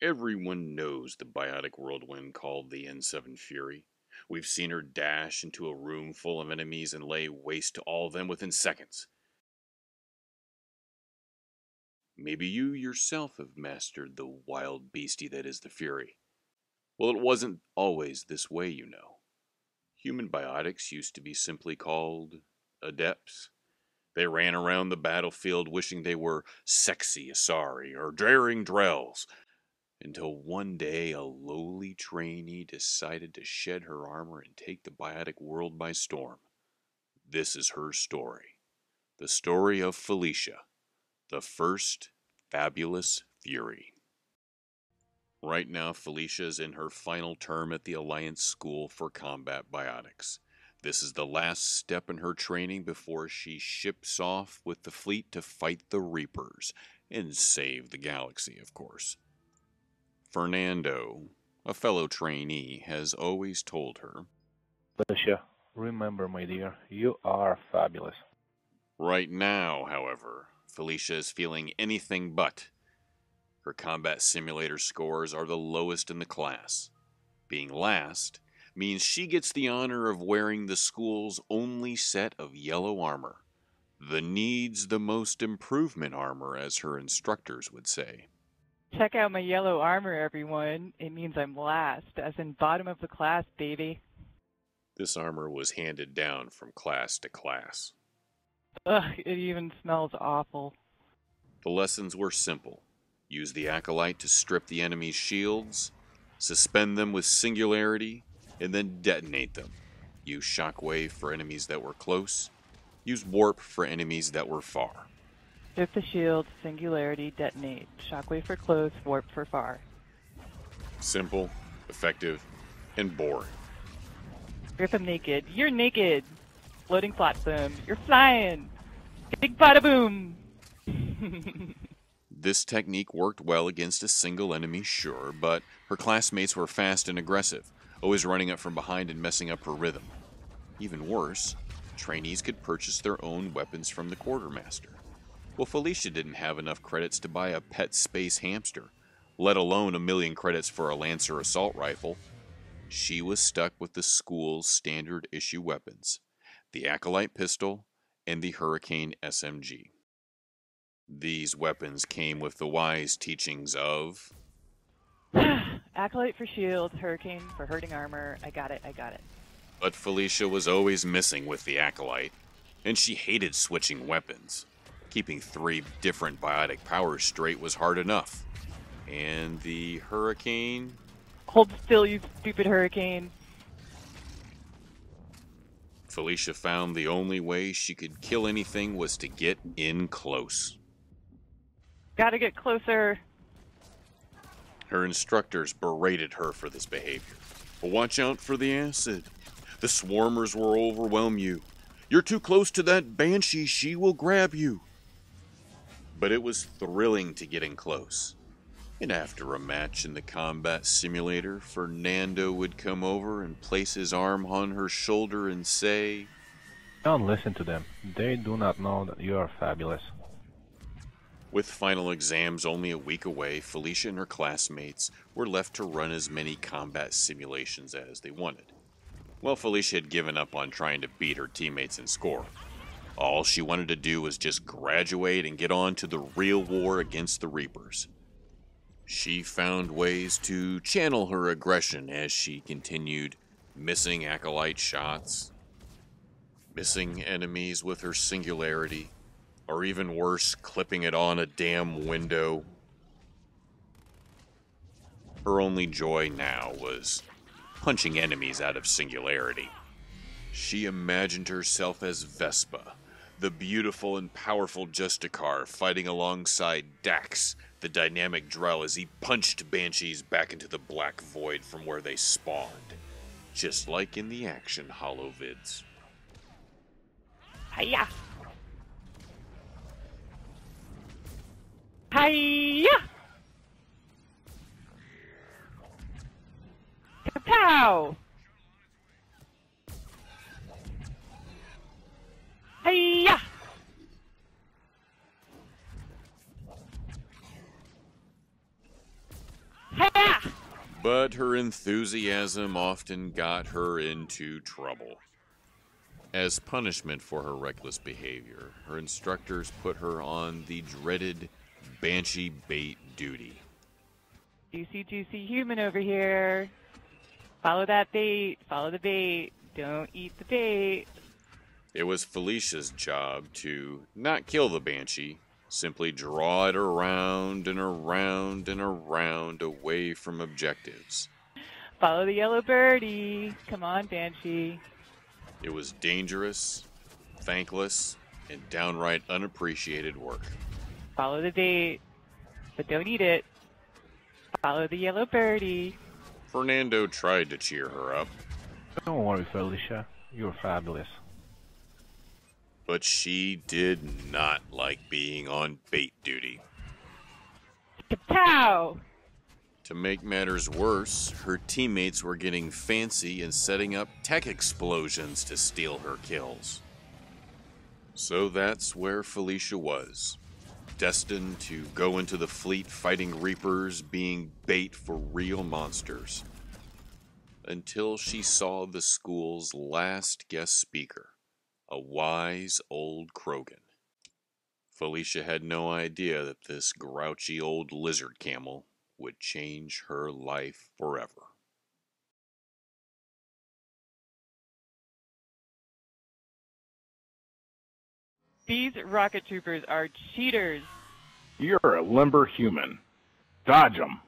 Everyone knows the biotic whirlwind called the N7 Fury. We've seen her dash into a room full of enemies and lay waste to all of them within seconds. Maybe you yourself have mastered the wild beastie that is the Fury. Well, it wasn't always this way, you know. Human biotics used to be simply called adepts. They ran around the battlefield wishing they were sexy Asari or daring Drells, until one day a lowly trainee decided to shed her armor and take the biotic world by storm. This is her story. The story of Felicia, the first fabulous Fury. Right now, Felicia is in her final term at the Alliance School for Combat Biotics. This is the last step in her training before she ships off with the fleet to fight the Reapers and save the galaxy, of course. Fernando, a fellow trainee, has always told her, Felicia, remember, my dear, you are fabulous. right now, however, Felicia is feeling anything but. Her combat simulator scores are the lowest in the class. Being last means she gets the honor of wearing the school's only set of yellow armor. The needs the most improvement armor, as her instructors would say. Check out my yellow armor, everyone. It means I'm last, as in bottom of the class, baby. This armor was handed down from class to class. Ugh, it even smells awful. The lessons were simple. Use the acolyte to strip the enemy's shields, suspend them with singularity, and then detonate them. Use shockwave for enemies that were close. Use warp for enemies that were far. Strip the shield, singularity, detonate. Shockwave for close, warp for far. Simple, effective, and boring. Strip him naked. You're naked! Floating flotsam. You're flying! Big bada boom! This technique worked well against a single enemy, sure, but her classmates were fast and aggressive, always running up from behind and messing up her rhythm. Even worse, trainees could purchase their own weapons from the quartermaster. Well, Felicia didn't have enough credits to buy a pet space hamster, let alone 1,000,000 credits for a Lancer assault rifle. She was stuck with the school's standard issue weapons, the Acolyte pistol and the Hurricane SMG. These weapons came with the wise teachings of Acolyte for shield, hurricane for hurting armor. I got it. But Felicia was always missing with the Acolyte, and she hated switching weapons. Keeping 3 different biotic powers straight was hard enough. And the Hurricane? Hold still, you stupid hurricane. Felicia found the only way she could kill anything was to get in close. Gotta get closer. Her instructors berated her for this behavior. Watch out for the acid. The swarmers will overwhelm you. You're too close to that Banshee, she will grab you. But it was thrilling to get in close. And after a match in the combat simulator, Fernando would come over and place his arm on her shoulder and say, Don't listen to them. They do not know that you are fabulous. With final exams only a week away, Felicia and her classmates were left to run as many combat simulations as they wanted. Well, Felicia had given up on trying to beat her teammates in score. All she wanted to do was just graduate and get on to the real war against the Reapers. She found ways to channel her aggression as she continued missing acolyte shots, missing enemies with her singularity, or even worse, clipping it on a damn window. Her only joy now was punching enemies out of singularity. She imagined herself as Vespa, the beautiful and powerful Justicar, fighting alongside Dax, the dynamic Drell, as he punched Banshees back into the black void from where they spawned, just like in the action holovids. Hiya! Hiya! Kapow! Hiya! But her enthusiasm often got her into trouble. As punishment for her reckless behavior, her instructors put her on the dreaded Banshee bait duty. Juicy, juicy human over here. Follow that bait. Follow the bait. Don't eat the bait. It was Felicia's job to not kill the Banshee, simply draw it around and around and around away from objectives. Follow the yellow birdie. Come on, Banshee. It was dangerous, thankless, and downright unappreciated work. Follow the bait, but don't eat it. Follow the yellow birdie. Fernando tried to cheer her up, Don't worry, Felicia. You're fabulous. but she did not like being on bait duty. Kapow! To make matters worse, her teammates were getting fancy and setting up tech explosions to steal her kills. So that's where Felicia was, destined to go into the fleet fighting Reapers, being bait for real monsters. Until she saw the school's last guest speaker, a wise old Krogan. Felicia had no idea that this grouchy old lizard camel would change her life forever. These rocket troopers are cheaters. You're a limber human. Dodge 'em.